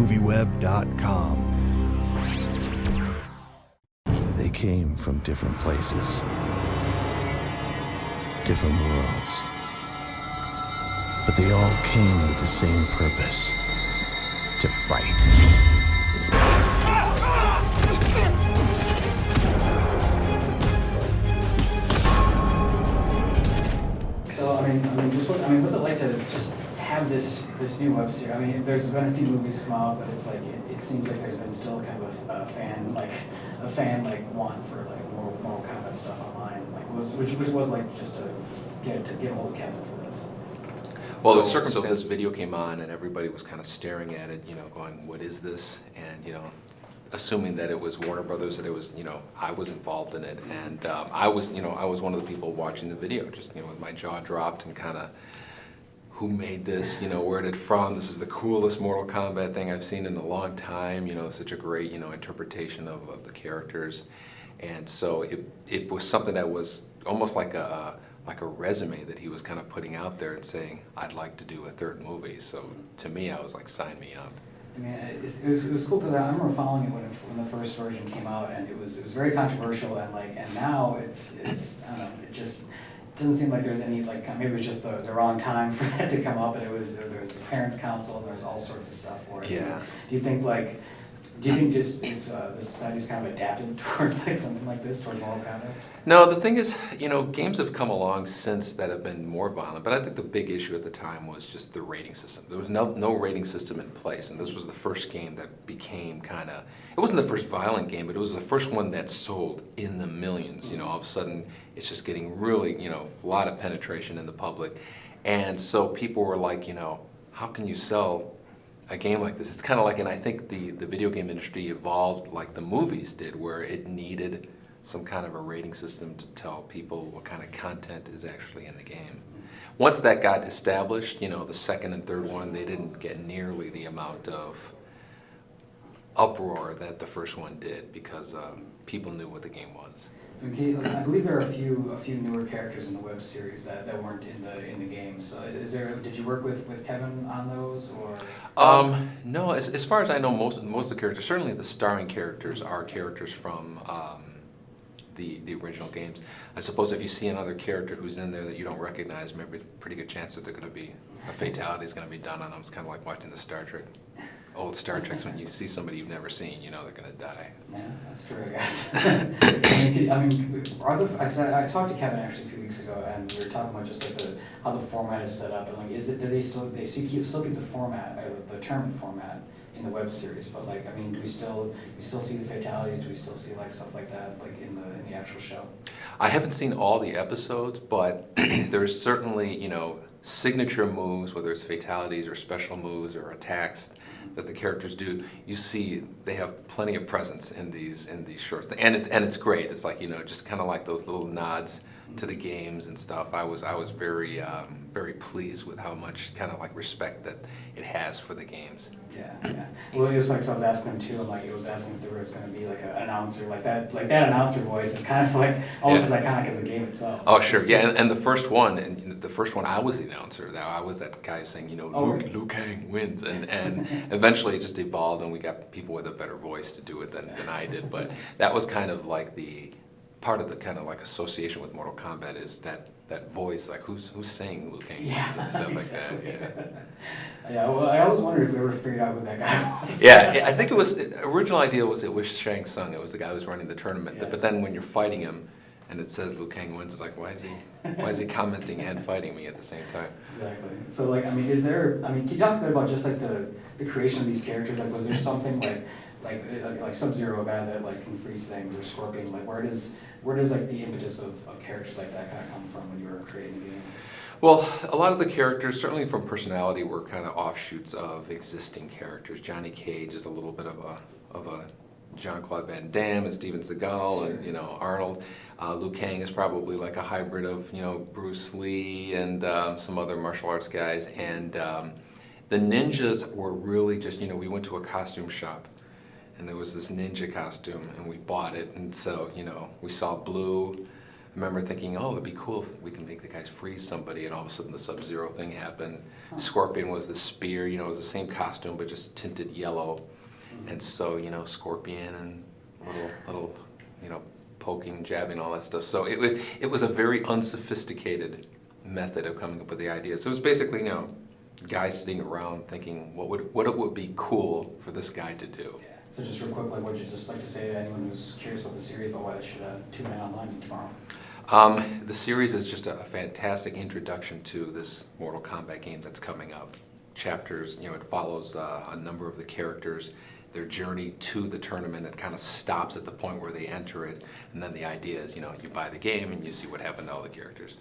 TVweb.com. They came from different places, different worlds, but they all came with the same purpose: to fight. So what's it like to just have this new web series? I mean, there's been a few movies come out, but it's like it seems like there's been still kind of a fan want for like more Mortal Kombat stuff online. Like which was like just to get a hold of Kevin for this. Well, the circumstance, this video came on and everybody was kind of staring at it, going, what is this? And, assuming that it was Warner Brothers, that it was, I was involved in it. And I was one of the people watching the video, just, with my jaw dropped and kind of, who made this, where did it from? This is the coolest Mortal Kombat thing I've seen in a long time, such a great, interpretation of the characters. And so it was something that was almost like a resume that he was kind of putting out there and saying, I'd like to do a third movie. So to me, I was like, sign me up. I mean, it was cool because I remember following it when the first version came out, and it was very controversial, and now it's I don't know, it just doesn't seem like there's any, like, maybe it was just the wrong time for that to come up, and there was the Parents' Council and there was all sorts of stuff for it. Yeah. Do you think just the society's kind of adapted towards like something like this, towards Mortal Kombat? No, the thing is, games have come along since that have been more violent, but I think the big issue at the time was just the rating system. There was no rating system in place, and this was the first game that became it wasn't the first violent game, but it was the first one that sold in the millions. All of a sudden, it's just getting really, a lot of penetration in the public. And so people were like, how can you sell a game like this? It's kind of like, and I think the video game industry evolved like the movies did, where it needed some kind of a rating system to tell people what kind of content is actually in the game. Once that got established, the second and third one, they didn't get nearly the amount of uproar that the first one did, because people knew what the game was. Okay, I believe there are a few newer characters in the web series that weren't in the game. So did you work with Kevin on those, or? No, as far as I know, most of the characters, certainly the starring characters, are characters from the original games. I suppose if you see another character who's in there that you don't recognize, maybe a pretty good chance that they're going to be, a fatality is going to be done on them. It's kind of like watching the old Star Treks, when you see somebody you've never seen, they're going to die. Yeah, that's true, I guess. I talked to Kevin actually a few weeks ago, and we were talking about just like how the format is set up, and like, do they still keep the format, or the tournament format in the web series? But like, do we still see the fatalities? Do we still see like stuff like that, like in the actual show? I haven't seen all the episodes, but there's certainly signature moves, whether it's fatalities or special moves or attacks that the characters do. You see, they have plenty of presence in these shorts, and it's great. It's like just kind of like those little nods to the games and stuff. I was very very pleased with how much kind of like respect that it has for the games. Yeah. Well, it was like, so I was asking him too, and like it was asking if there was going to be like an announcer, like that announcer voice is kind of like almost as iconic as the game itself. Oh sure, yeah, and the first one, I was the announcer. I was that guy saying, Liu Kang wins, and eventually it just evolved, and we got people with a better voice to do it than I did. But that was kind of like the part of the kind of like association with Mortal Kombat, is that voice, like who's saying Liu Kang wins and stuff exactly. like that. Yeah, well, I always wondered if we ever figured out who that guy was. Yeah, I think the original idea was it was Shang Tsung. It was the guy who was running the tournament. Yeah. But then when you're fighting him and it says Liu Kang wins, it's like, why is he commenting and fighting me at the same time? Exactly. So like, can you talk a bit about just like the creation of these characters? Like, was there something like Sub-Zero, a guy that like can freeze things, or Scorpion? Like, where does like the impetus of characters like that kind of come from when you were creating the game? Well, a lot of the characters, certainly from personality, were kind of offshoots of existing characters. Johnny Cage is a little bit of a Jean-Claude Van Damme and Steven Seagal, sure. And Arnold. Liu Kang is probably like a hybrid of Bruce Lee and some other martial arts guys. And the ninjas were really just we went to a costume shop, and there was this ninja costume, and we bought it, and so we saw blue, remember thinking, oh, it'd be cool if we can make the guys freeze somebody, and all of a sudden the Sub-Zero thing happened. Huh. Scorpion was the spear, you know, it was the same costume but just tinted yellow. And so, you know, Scorpion and little, you know, poking, jabbing, all that stuff. So it was a very unsophisticated method of coming up with the ideas. So it was basically, you know, guys sitting around thinking what it would be cool for this guy to do. Yeah. So just real quick, like, what would you just like to say to anyone who's curious about the series, about why they should tune in online tomorrow? The series is just a fantastic introduction to this Mortal Kombat game that's coming up. Chapters, you know, it follows a number of the characters, their journey to the tournament. It kind of stops at the point where they enter it, and then the idea is, you know, you buy the game and you see what happened to all the characters.